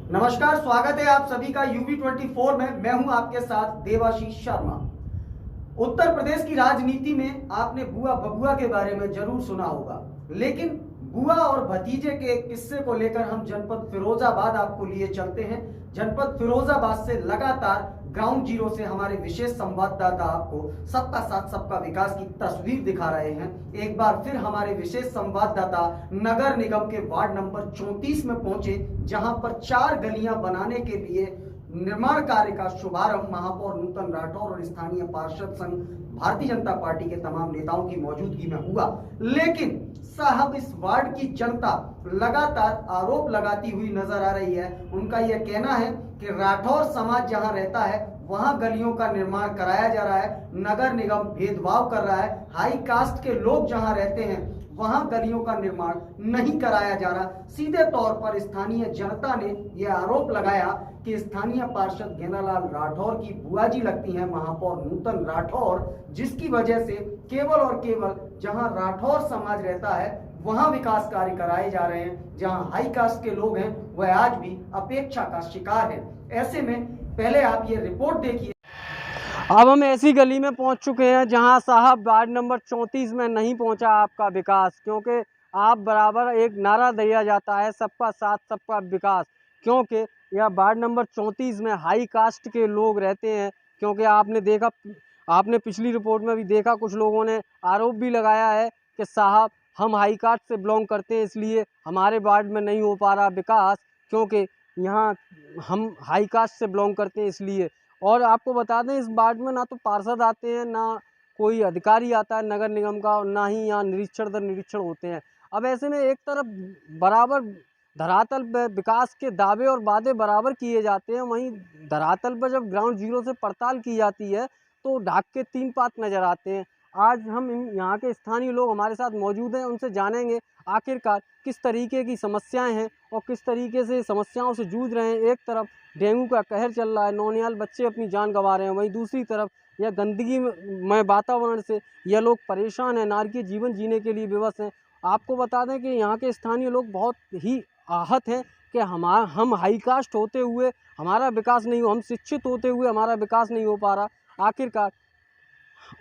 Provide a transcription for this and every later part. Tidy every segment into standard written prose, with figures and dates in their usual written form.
नमस्कार, स्वागत है आप सभी का UV24 में। मैं हूं आपके साथ देवाशीष शर्मा। उत्तर प्रदेश की राजनीति में आपने बुआ बबुआ के बारे में जरूर सुना होगा, लेकिन बुआ और भतीजे के एक किस्से को लेकर हम जनपद फिरोजाबाद आपको लिए चलते हैं। जनपद फिरोजाबाद से लगातार ग्राउंड जीरो से हमारे विशेष संवाददाता आपको सबका साथ सबका विकास की तस्वीर दिखा रहे हैं। एक बार फिर हमारे विशेष संवाददाता नगर निगम के वार्ड नंबर 34 में पहुंचे, जहां पर 4 गलियां बनाने के लिए निर्माण कार्य का शुभारंभ महापौर नूतन राठौर और स्थानीय पार्षद संघ भारतीय जनता पार्टी के तमाम नेताओं की मौजूदगी में हुआ। लेकिन साहब, इस वार्ड की जनता लगातार आरोप लगाती हुई नजर आ रही है। उनका यह कहना है कि राठौर समाज जहां रहता है वहां गलियों का निर्माण कराया जा रहा है, नगर निगम भेदभाव कर रहा है। हाई कास्ट के लोग जहां रहते हैं वहां गलियों का निर्माण नहीं कराया जा रहा। सीधे तौर पर स्थानीय जनता ने यह आरोप लगाया कि स्थानीय पार्षद गेंदालाल राठौर की बुआ जी लगती हैं महापौर नूतन राठौर, जिसकी वजह से केवल और केवल जहां राठौर समाज रहता है वहां विकास कार्य कराए जा रहे हैं। जहां हाई कास्ट के लोग हैं वह आज भी अपेक्षा का शिकार है। ऐसे में पहले आप ये रिपोर्ट देखिए। अब हम ऐसी गली में पहुंच चुके हैं जहां साहब वार्ड नंबर 34 में नहीं पहुंचा आपका विकास, क्योंकि आप बराबर एक नारा दिया जाता है सबका साथ सबका विकास, क्योंकि यह वार्ड नंबर 34 में हाई कास्ट के लोग रहते हैं। क्योंकि आपने पिछली रिपोर्ट में भी देखा, कुछ लोगों ने आरोप भी लगाया है कि साहब हम हाई कास्ट से बिलोंग करते हैं इसलिए हमारे वार्ड में नहीं हो पा रहा विकास, क्योंकि यहाँ हम हाई कास्ट से बिलोंग करते हैं इसलिए। और आपको बता दें, इस वार्ड में ना तो पार्षद आते हैं, ना कोई अधिकारी आता है नगर निगम का, और ना ही यहाँ निरीक्षण दर निरीक्षण होते हैं। अब ऐसे में एक तरफ बराबर धरातल पर विकास के दावे और वादे बराबर किए जाते हैं, वहीं धरातल पर जब ग्राउंड जीरो से पड़ताल की जाती है तो ढाक के 3 पात नज़र आते हैं। आज हम यहाँ के स्थानीय लोग हमारे साथ मौजूद हैं, उनसे जानेंगे आखिरकार किस तरीके की समस्याएं हैं और किस तरीके से समस्याओं से जूझ रहे हैं। एक तरफ डेंगू का कहर चल रहा है, नौनिहाल बच्चे अपनी जान गंवा रहे हैं, वहीं दूसरी तरफ यह गंदगी में वातावरण से यह लोग परेशान हैं, नारकीय जीवन जीने के लिए विवश हैं। आपको बता दें कि यहाँ के स्थानीय लोग बहुत ही आहत हैं कि हम हाई कास्ट होते हुए हमारा विकास नहीं हो, हम शिक्षित होते हुए हमारा विकास नहीं हो पा रहा। आखिरकार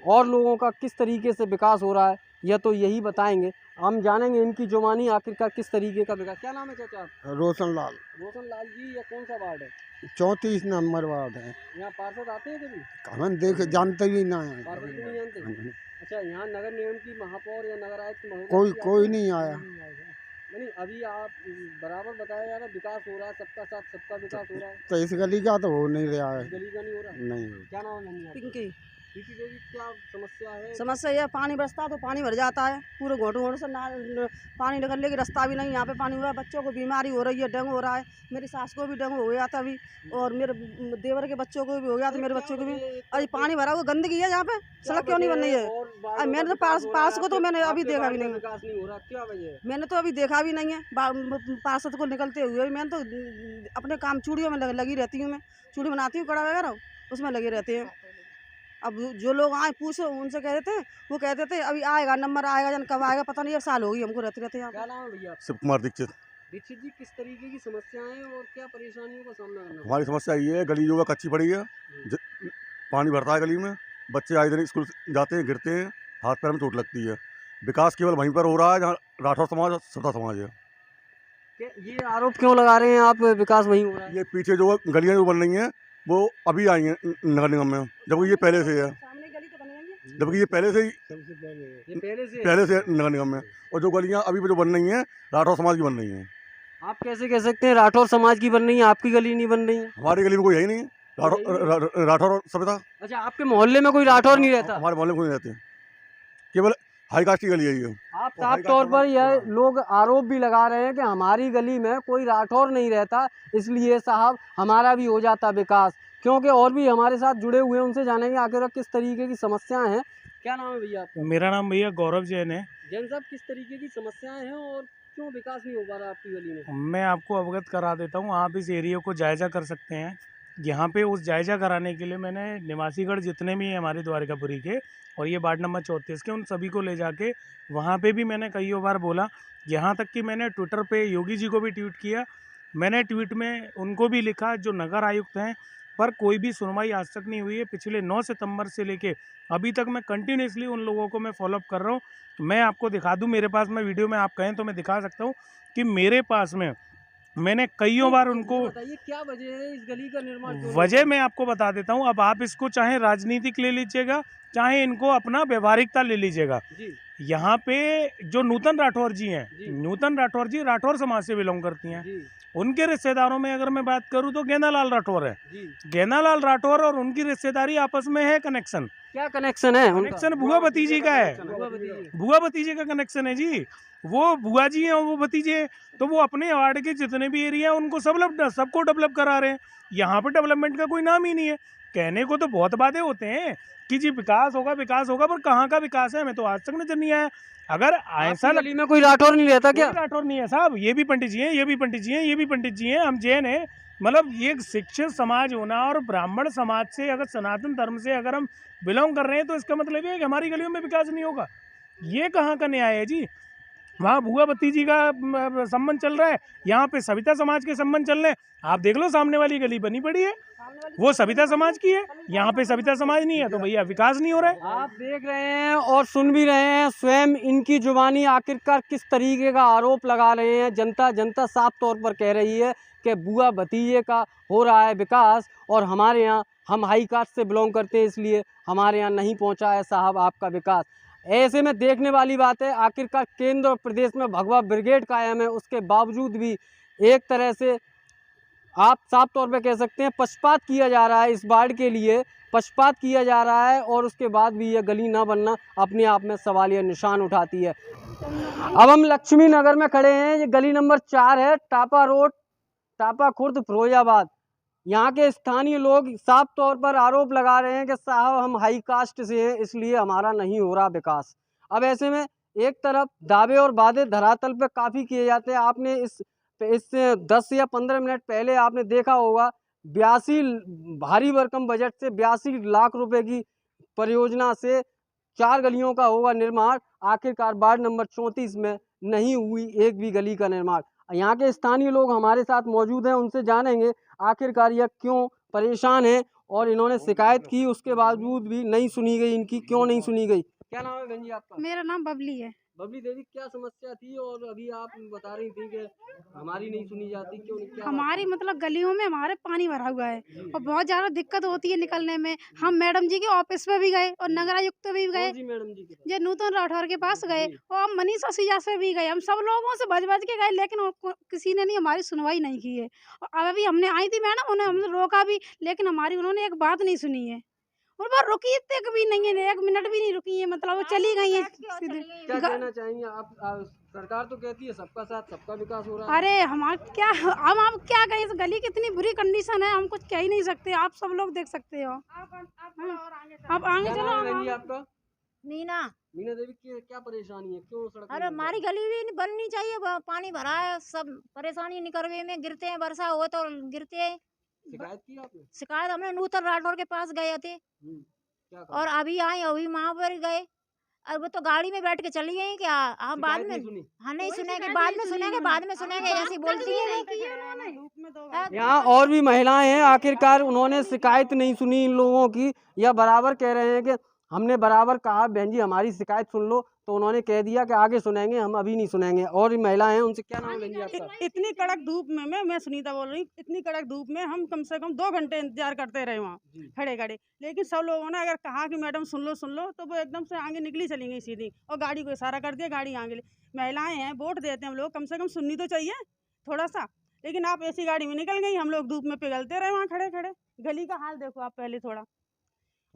और लोगों का किस तरीके से विकास हो रहा है यह तो यही बताएंगे। हम जानेंगे इनकी जुबानी आखिरकार किस तरीके का विकास। क्या नाम है चाचा आपका? रोशनलाल। रोशनलाल जी, यह कौन सा वार्ड है? 34 नंबर वार्ड है। यहाँ पार्षद आते हैं कभी? हम देख जानते ही ना है, पार्षद भी नहीं जानते? अच्छा, यहाँ नगर निगम की महापौर या नगर आयुक्त महोदय कोई नहीं आया। नहीं, अभी आप बराबर बताया जा रहा है विकास हो रहा है, सबका साथ सबका विकास हो रहा है, तो इस गली का तो हो नहीं रहा है। गली का नहीं हो रहा? नहीं। क्या नाम है नंदी? पिंकी। पिंकी देवी, क्या समस्या है? समस्या यह पानी बरसता है तो पानी भर जाता है, पूरे घोटू घोटू से पानी निकलने की रास्ता भी नहीं। यहाँ पे पानी हुआ है, बच्चों को बीमारी हो रही है, डेंगू हो रहा है। मेरी सास को भी डेंगू हो गया था अभी, और मेरे देवर के बच्चों को भी हो गया था, मेरे बच्चों को भी। अरे पानी भरा हुआ, गंदगी है यहाँ पे, सड़क क्यों नहीं बन रही है? मैंने तो पार्षद को तो मैंने अभी देखा भी नहीं, मैंने तो अभी देखा भी नहीं है पार्षद को निकलते हुए। मैंने तो अपने काम चूड़ियों में लगी रहती हूँ, मैं चूड़ी बनाती हूँ, कड़ा वगैरह उसमें लगे रहते हैं। अब जो लोग आए पूछो उनसे कहते थे, वो कहते थे अभी आएगा, नंबर आएगा, जन कब आएगा पता नहीं, 1 साल हो गई हमको रहते रहते यहाँ। क्या नाम है भैया? शिव कुमार दीक्षित। दीक्षित जी, किस तरीके की समस्याएं हैं और क्या परेशानियों का सामना करना? हमारी समस्या ये है, गली जो है कच्ची पड़ी है, पानी भरता है गली में, बच्चे आए दिन स्कूल जाते हैं, गिरते हैं, हाथ पैर में चोट लगती है। विकास केवल वहीं पर हो रहा है जहाँ राठौर समाज और सत्ता समाज है। ये आरोप क्यों लगा रहे हैं आप, विकास वहीं हो रहा है? ये पीछे जो गलियाँ जो बन रही हैं वो अभी आई हैं नगर निगम में, जबकि ये पहले से है, जबकि ये पहले से नगर निगम में। और जो गलियाँ अभी जो बन रही हैं राठौर समाज की बन रही हैं। आप कैसे कह सकते हैं राठौर समाज की बन रही है, आपकी गली नहीं बन रही है? हमारी गली में कोई है ही नहीं, राठौर सभ्यता। अच्छा, आपके मोहल्ले में कोई राठौर नहीं रहता? हमारे मोहल्ले में कोई नहीं रहते, केवल हाई कास्ट की गली है ये। आप साफ तौर पर यह लोग आरोप भी लगा रहे हैं कि हमारी गली में कोई राठौर नहीं रहता, इसलिए साहब हमारा भी हो जाता विकास। क्योंकि और भी हमारे साथ जुड़े हुए हैं, उनसे जानेंगे आखिर किस तरीके की समस्याएं हैं। क्या नाम है भैया आपका? मेरा नाम भैया गौरव जैन है। जैन साहब, किस तरीके की समस्याएं हैं और क्यों विकास नहीं हो पा रहा आपकी गली में? मैं आपको अवगत करा देता हूँ, आप इस एरिया को जायज़ा कर सकते हैं। यहाँ पे उस जायज़ा कराने के लिए मैंने निवासीगढ़ जितने भी हैं हमारे द्वारिकापुरी के और ये वार्ड नंबर 34 के, उन सभी को ले जाके वहाँ पे भी मैंने कई बार बोला। यहाँ तक कि मैंने ट्विटर पे योगी जी को भी ट्वीट किया मैंने ट्वीट में उनको भी लिखा जो नगर आयुक्त हैं, पर कोई भी सुनवाई आज तक नहीं हुई है। पिछले 9 सितंबर से लेके अभी तक मैं कंटिन्यूसली उन लोगों को मैं फॉलोअप कर रहा हूँ। मैं आपको दिखा दूँ, मेरे पास मैं वीडियो में आप कहें तो मैं दिखा सकता हूँ कि मेरे पास में मैंने कईयों बार उनको, बताइए क्या वजह है इस गली का निर्माण क्यों नहीं वजह हुआ? मैं आपको बता देता हूँ। अब आप इसको चाहे राजनीतिक ले लीजिएगा, चाहे इनको अपना व्यवहारिकता ले लीजिएगा। जी यहाँ पे जो नूतन राठौर जी हैं, जी। नूतन राठौर जी राठौर समाज से बिलोंग करती हैं। जी उनके रिश्तेदारों में अगर मैं बात करूँ तो गेंदालाल राठौर है। जी। गेंदालाल राठौर और उनकी रिश्तेदारी आपस में है, कनेक्शन क्या कनेक्शन है उनका? कनेक्शन बुआ भतीजी का है। बुआ भतीजी। बुआ भतीजे का कनेक्शन है जी। वो बुआ जी हैं और वो भतीजे हैं, तो वो अपने वार्ड के जितने भी एरिया हैं उनको सबको डेवलप करा रहे हैं। यहाँ पे डेवलपमेंट का कोई नाम ही नहीं है। कहने को तो बहुत बातें होते हैं कि जी विकास होगा, पर कहाँ का विकास है हमें तो आज तक नजर नहीं आया। अगर ऐसा गली में कोई राठौर नहीं रहता क्या? कोई राठौर नहीं है साहब, ये भी पंडित जी हैं, ये भी पंडित जी हैं, ये भी पंडित जी हैं, हम जैन हैं। मतलब ये एक शिक्षित समाज होना और ब्राह्मण समाज से, अगर सनातन धर्म से अगर हम बिलोंग कर रहे हैं तो इसका मतलब ये है कि हमारी गलियों में विकास नहीं होगा। ये कहाँ का न्याय है जी? वहाँ बुआ भतीजी का संबंध चल रहा है, यहाँ पे सविता समाज के संबंध चल रहे हैं। आप देख लो सामने वाली गली बनी पड़ी है, वो सविता समाज की है, यहाँ पे सविता समाज नहीं है, तो भैया विकास नहीं हो रहा है। आप देख रहे हैं और सुन भी रहे हैं, स्वयं इनकी जुबानी आखिरकार किस तरीके का आरोप लगा रहे हैं। जनता साफ तौर पर कह रही है कि बुआ भतीजे का हो रहा है विकास और हमारे यहाँ, हम हाई कास्ट से बिलोंग करते हैं इसलिए हमारे यहाँ नहीं पहुँचा है साहब आपका विकास। ऐसे में देखने वाली बात है, आखिरकार केंद्र और प्रदेश में भगवा ब्रिगेड कायम है, उसके बावजूद भी एक तरह से आप साफ तौर पे कह सकते हैं पक्षपात किया जा रहा है। इस वार्ड के लिए पक्षपात किया जा रहा है और उसके बाद भी यह गली ना बनना अपने आप में सवालिया निशान उठाती है। अब हम लक्ष्मी नगर में खड़े हैं, ये गली नंबर 4 है, टापा रोड, टापा खुर्द, फिरोजाबाद। यहाँ के स्थानीय लोग साफ तौर पर आरोप लगा रहे हैं कि साहब हम हाई कास्ट से हैं इसलिए हमारा नहीं हो रहा विकास। अब ऐसे में एक तरफ दावे और वादे धरातल पे काफ़ी किए जाते हैं। आपने इससे 10 या 15 मिनट पहले आपने देखा होगा 82 भारी भरकम बजट से 82 लाख रुपए की परियोजना से 4 गलियों का होगा निर्माण। आखिरकार वार्ड नंबर 34 में नहीं हुई एक भी गली का निर्माण। यहाँ के स्थानीय लोग हमारे साथ मौजूद हैं, उनसे जानेंगे आखिरकार यह क्यों परेशान है और इन्होंने शिकायत की उसके बावजूद भी नहीं सुनी गई इनकी, क्यों नहीं सुनी गई। क्या नाम है बहन जी आपका? मेरा नाम बबली है। बबली देवी, क्या समस्या थी और अभी आप बता रही थी कि हमारी नहीं सुनी जाती, क्यों नहीं? क्या हमारी मतलब गलियों में हमारे पानी भरा हुआ है और बहुत ज़्यादा दिक्कत होती है निकलने में। हम मैडम जी के ऑफिस में भी गए और नगर आयुक्त भी गए, जी मैडम जी जो नूतन राठौर के पास गए और हम मनीषा सिजा से भी गए। हम सब लोगों से बज के गए लेकिन किसी ने नहीं हमारी सुनवाई नहीं की है। और अभी हमने आई थी मैडम, उन्हें हमने रोका भी लेकिन हमारी उन्होंने एक बात नहीं सुनी है और वो रुकी तक भी नहीं है, 1 मिनट भी नहीं रुकी है, मतलब वो चली गई है सीधे। क्या कहना चाहेंगे आप? सरकार तो कहती है सबका साथ सबका विकास हो रहा है। अरे हमारा क्या, हम आप क्या कहें, इस गली की इतनी बुरी कंडीशन है, हम कुछ कह ही नहीं सकते, आप सब लोग देख सकते हो। आप आगे चलो। आपका? मीना। मीना देवी की क्या परेशानी है, क्यों सड़क? अरे हमारी गली भी बननी चाहिए, पानी भरा है, सब परेशानी निकलवे में गिरते हैं, वर्षा हो तो गिरते हैं। शिकायत की आपने? शिकायत हमने नूतन राठौर के पास गए थे क्या कहा? और अभी आए, अभी वहाँ पर गए और वो तो गाड़ी में बैठ के चली गई क्या। हम बाद में नहीं सुनेंगे, बाद में सुनेंगे ऐसी बोलती है। यहाँ और भी महिलाएं हैं, आखिरकार उन्होंने शिकायत नहीं सुनी इन लोगों की, या बराबर कह रहे हैं कि हमने बराबर कहा बहन जी हमारी शिकायत सुन लो, तो उन्होंने कह दिया कि आगे सुनेंगे, हम अभी नहीं सुनेंगे। और भी महिलाएं हैं, उनसे क्या नाम है बहन जी आपका? इतनी कड़क धूप में मैं सुनीता बोल रही हूँ, इतनी कड़क धूप में हम कम से कम 2 घंटे इंतजार करते रहे वहाँ खड़े खड़े, लेकिन सब लोगों ने अगर कहा कि मैडम सुन लो तो वो एकदम से आगे निकली चली गई सीधी और गाड़ी को इशारा कर दिया, गाड़ी आगे। महिलाएं हैं, वोट देते हैं हम लोग, कम से कम सुननी तो चाहिए थोड़ा सा, लेकिन आप ऐसी गाड़ी में निकल गई, हम लोग धूप में पिघलते रहे वहाँ खड़े खड़े। गली का हाल देखो आप पहले थोड़ा।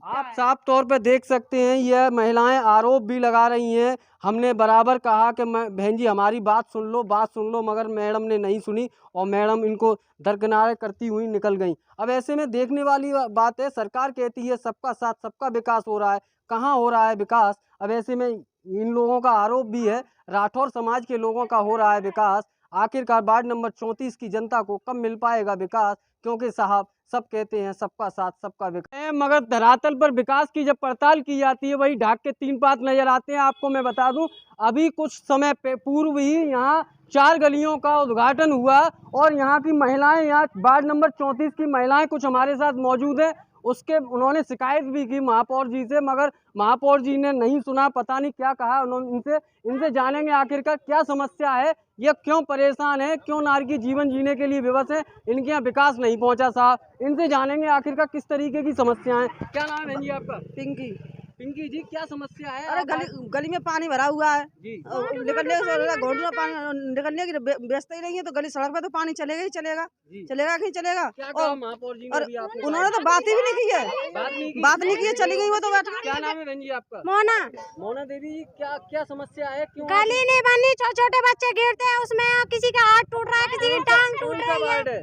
आप साफ तौर पर देख सकते हैं यह महिलाएं आरोप भी लगा रही हैं, हमने बराबर कहा कि बहन जी हमारी बात सुन लो, मगर मैडम ने नहीं सुनी और मैडम इनको दरकिनारे करती हुई निकल गई। अब ऐसे में देखने वाली बात है, सरकार कहती है सबका साथ सबका विकास हो रहा है, कहाँ हो रहा है विकास? अब ऐसे में इन लोगों का आरोप भी है राठौर समाज के लोगों का हो रहा है विकास। आखिरकार वार्ड नंबर 34 की जनता को कब मिल पाएगा विकास, क्योंकि साहब सब कहते हैं सबका साथ सबका विकास, मगर धरातल पर विकास की जब पड़ताल की जाती है वही ढाक के 3 पात नजर आते हैं। आपको मैं बता दूं, अभी कुछ समय पूर्व ही यहाँ 4 गलियों का उद्घाटन हुआ और यहाँ की महिलाएं, यहाँ वार्ड नंबर 34 की महिलाएं कुछ हमारे साथ मौजूद हैं। उसके उन्होंने शिकायत भी की महापौर जी से, मगर महापौर जी ने नहीं सुना, पता नहीं क्या कहा उन्होंने। इनसे जानेंगे आखिरकार क्या समस्या है, ये क्यों परेशान है, क्यों नारी की जीवन जीने के लिए विवश है, इनके यहाँ विकास नहीं पहुँचा साहब। इनसे जानेंगे आखिरकार किस तरीके की समस्याएं। क्या नाम है जी आपका? पिंकी। पिंकी जी, क्या समस्या है? अरे गली में पानी भरा हुआ है जी। निकलने घोटू में पानी निकलने की व्यवस्था ही नहीं है, तो गली सड़क पे तो पानी चलेगा ही चलेगा। चलेगा कि नहीं चलेगा? क्या कहा महापौर जी ने और अभी आपने? उन्होंने तो बात ही भी नहीं की है, बात नहीं की है, चली गई वो तो बैठ। क्या नाम है बहन जी आपका? मोना। मोना देवी जी, क्या समस्या है, क्यों? गली नहीं बनी, छोटे बच्चे गिरते हैं उसमें, किसी का हाथ टूट रहा है, किसी की टांग टूट रही है।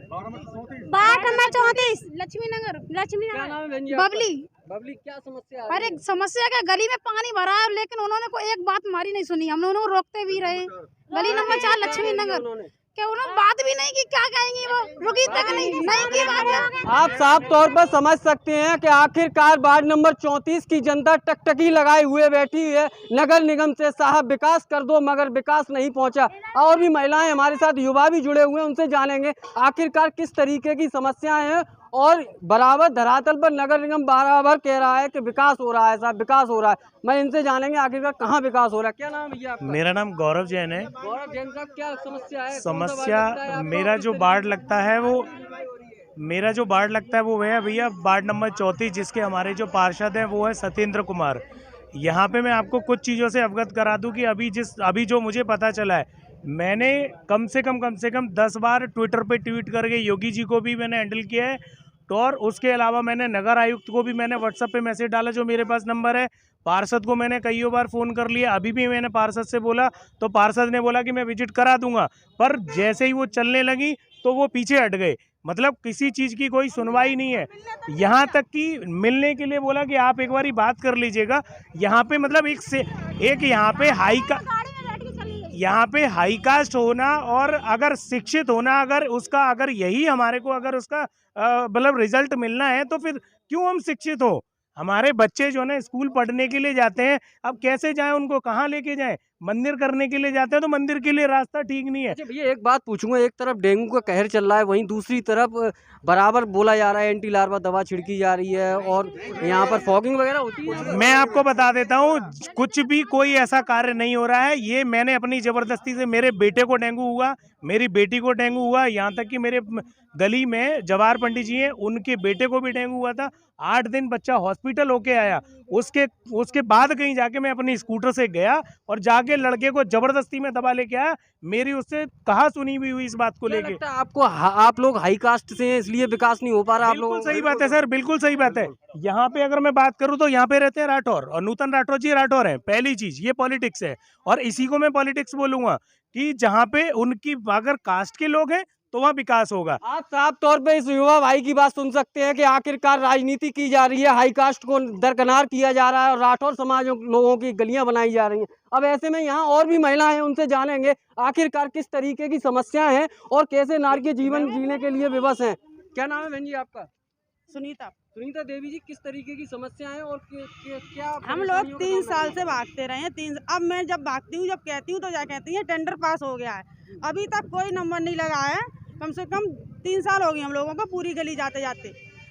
वार्ड नंबर 34 लक्ष्मी नगर। क्या नाम है बहन जी आपका? बबली। बबली, क्या समस्या है? अरे समस्या क्या, गली में पानी भरा है, लेकिन उन्होंने कोई एक बात हमारी नहीं सुनी। हम उन्होंने रोकते भी रहे। गली नंबर 4 लक्ष्मी नगर, क्या उन्होंने बात भी नहीं की? क्या कहेंगे वो, रुकी तक नहीं की बात। आप साफ तौर पर समझ सकते हैं कि आखिरकार वार्ड नंबर 34 की जनता टकटकी लगाए हुए बैठी है। नगर निगम से साहब विकास कर दो, मगर विकास नहीं पहुंचा। और भी महिलाएं हमारे साथ, युवा भी जुड़े हुए हैं, उनसे जानेंगे आखिरकार किस तरीके की समस्याएं हैं। और बराबर धरातल पर नगर निगम बराबर कह रहा है कि विकास हो रहा है साहब, विकास हो रहा है। मैं इनसे जानेंगे आखिरकार कहाँ विकास हो रहा है। क्या नाम है भैया आपका? मेरा नाम गौरव जैन है। गौरव जैन साहब, क्या समस्या है? समस्या मेरा जो वार्ड लगता है वो है भैया वार्ड नंबर 34, जिसके हमारे जो पार्षद हैं वो है सत्येंद्र कुमार। यहाँ पे मैं आपको कुछ चीज़ों से अवगत करा दूं कि अभी जो मुझे पता चला है, मैंने कम से कम 10 बार ट्विटर पे ट्वीट करके योगी जी को भी मैंने हैंडल किया है, तो और उसके अलावा मैंने नगर आयुक्त को भी मैंने व्हाट्सएप पे मैसेज डाला, जो मेरे पास नंबर है। पार्षद को मैंने कई बार फ़ोन कर लिया। अभी भी मैंने पार्षद से बोला तो पार्षद ने बोला कि मैं विजिट करा दूंगा, पर जैसे ही वो चलने लगी तो वो पीछे हट गए। मतलब किसी चीज़ की कोई सुनवाई नहीं है। यहाँ तक कि मिलने के लिए बोला कि आप एक बारी बात कर लीजिएगा। यहाँ पे मतलब यहाँ पे हाई कास्ट होना और अगर शिक्षित होना, अगर यही हमारे को अगर उसका मतलब रिजल्ट मिलना है, तो फिर क्यों हम शिक्षित हो? हमारे बच्चे जो है स्कूल पढ़ने के लिए जाते हैं, अब कैसे जाएं, उनको कहाँ लेके जाएं? मंदिर करने के लिए जाते हैं तो मंदिर के लिए रास्ता ठीक नहीं है। अच्छा भैया, एक बात पूछूंगा, एक तरफ डेंगू का कहर चल रहा है, वहीं दूसरी तरफ बराबर बोला जा रहा है एंटी लार्वा दवा छिड़की जा रही है और यहाँ पर फॉगिंग वगैरह होती है। मैं आपको बता देता हूँ, कुछ भी कोई ऐसा कार्य नहीं हो रहा है। ये मैंने अपनी जबरदस्ती से, मेरे बेटे को डेंगू हुआ, मेरी बेटी को डेंगू हुआ, यहाँ तक कि मेरे गली में जवाहर पंडित जी हैं, उनके बेटे को भी डेंगू हुआ था। 8 दिन बच्चा हॉस्पिटल होके आया। उसके बाद कहीं जाके मैं अपनी स्कूटर से गया और जाके लड़के को जबरदस्ती में दबा लेके आया। मेरी उससे कहा सुनी भी हुई इस बात को लेके। आपको आप लोग हाई कास्ट से हैं, इसलिए विकास नहीं हो पा रहा आप लोगों? सही बात है सर, बिल्कुल सही बात है। यहाँ पे अगर मैं बात करूँ तो यहाँ पे रहते हैं राठौर, और नूतन राठौर जी राठौर हैं। पहली चीज ये पॉलिटिक्स है, और इसी को मैं पॉलिटिक्स बोलूंगा कि जहाँ पे उनकी अगर कास्ट के लोग हैं तो वहाँ विकास होगा। आप साफ तौर पे इस युवा भाई की बात सुन सकते हैं कि आखिरकार राजनीति की जा रही है, हाई कास्ट को दरकिनार किया जा रहा है और राठौर समाज लोगों की गलियां बनाई जा रही हैं। अब ऐसे में यहाँ और भी महिलाएं हैं, उनसे जानेंगे आखिरकार किस तरीके की समस्याएं हैं और कैसे नारी के जीवन जीने के लिए विवश हैं। क्या नाम है बहन जी आपका? सुनीता देवी जी, किस तरीके की समस्या है और क्या? हम लोग 3 साल से भागते रहे हैं। अब मैं जब भागती हूँ, जब कहती हूँ तो क्या कहती है, टेंडर पास हो गया है, अभी तक कोई नंबर नहीं लगा है। कम से कम 3 साल हो गए हम लोगों को पूरी गली जाते जाते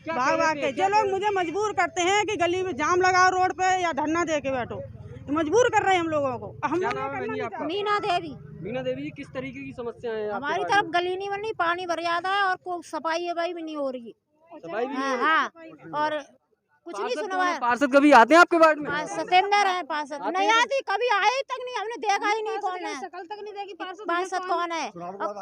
भाग के। जो लोग मुझे मजबूर करते हैं कि गली में जाम लगाओ रोड पे या धरना दे के बैठो, मजबूर कर रहे हैं हम लोगों को। मीना देवी। मीना देवी जी, किस तरीके की समस्या है? हमारी तरफ गली नहीं बनी, पानी भर जाता है और कोई सफाई भी नहीं हो रही। हाँ, और कुछ नहीं सुना है। पार्षद कभी आते हैं आपके वार्ड में? सत्येंद्र है पार्षद, नहीं आती, कभी आए तक नहीं, हमने देखा ही नहीं कौन है, शकल तक नहीं देखी पार्षद कौन है।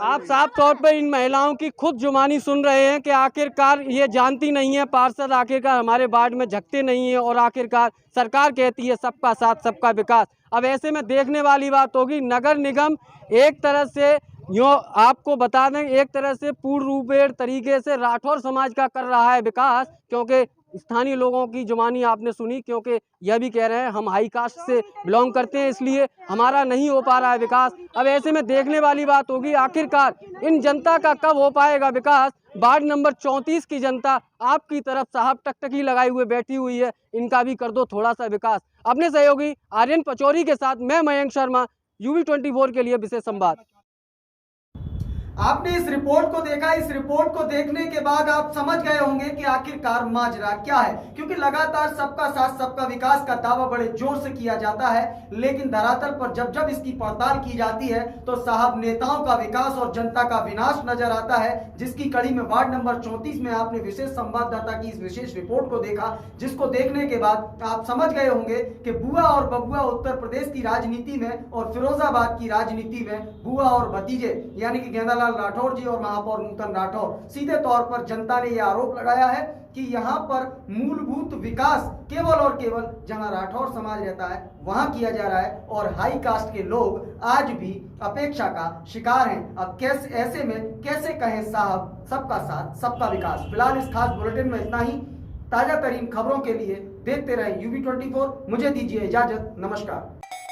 आप साफ तौर पर इन महिलाओं की खुद जुबानी सुन रहे हैं कि आखिरकार ये जानती नहीं है पार्षद आखिरकार हमारे वार्ड में झकते नहीं है, और आखिरकार सरकार कहती है सबका साथ सबका विकास। अब ऐसे में देखने वाली बात होगी, नगर निगम एक तरह से आपको बता दें, एक तरह से पूर्ण रूपेण तरीके से राठौर समाज का कर रहा है विकास, क्योंकि स्थानीय लोगों की जुबानी आपने सुनी, क्योंकि यह भी कह रहे हैं हम हाई कास्ट से बिलोंग करते हैं, इसलिए हमारा नहीं हो पा रहा है विकास। अब ऐसे में देखने वाली बात होगी आखिरकार इन जनता का कब हो पाएगा विकास। वार्ड नंबर 34 की जनता आपकी तरफ साहब टकटकी लगाई हुए बैठी हुई है, इनका भी कर दो थोड़ा सा विकास। अपने सहयोगी आर्यन पचौरी के साथ मैं मयंक शर्मा, UV24 के लिए विशेष संवाद। आपने इस रिपोर्ट को देखा, इस रिपोर्ट को देखने के बाद आप समझ गए होंगे कि आखिरकार माजरा क्या है, क्योंकि लगातार सबका साथ सबका विकास का दावा बड़े जोर से किया जाता है, लेकिन धरातल पर जब जब इसकी पड़ताल की जाती है तो साहब नेताओं का विकास और जनता का विनाश नजर आता है, जिसकी कड़ी में वार्ड नंबर 34 में आपने विशेष संवाददाता की इस विशेष रिपोर्ट को देखा, जिसको देखने के बाद आप समझ गए होंगे कि बुआ और बबुआ उत्तर प्रदेश की राजनीति में और फिरोजाबाद की राजनीति में बुआ और भतीजे यानी कि गेंदालाल राठौर जी और महापौर नूतन राठौर, सीधे तौर पर जनता ने यह आरोप लगाया है कि यहां पर मूलभूत विकास केवल और केवल जहां राठौर समाज रहता है वहां किया जा रहा है और हाई कास्ट के लोग आज भी अपेक्षा का शिकार हैं। अब कैसे ऐसे में कैसे कहें साहब सबका साथ सबका विकास। फिलहाल इस खास बुलेटिन में इतना ही। ताजा तरीन खबरों के लिए देखते रहें UV24। मुझे दीजिए इजाजत, नमस्कार।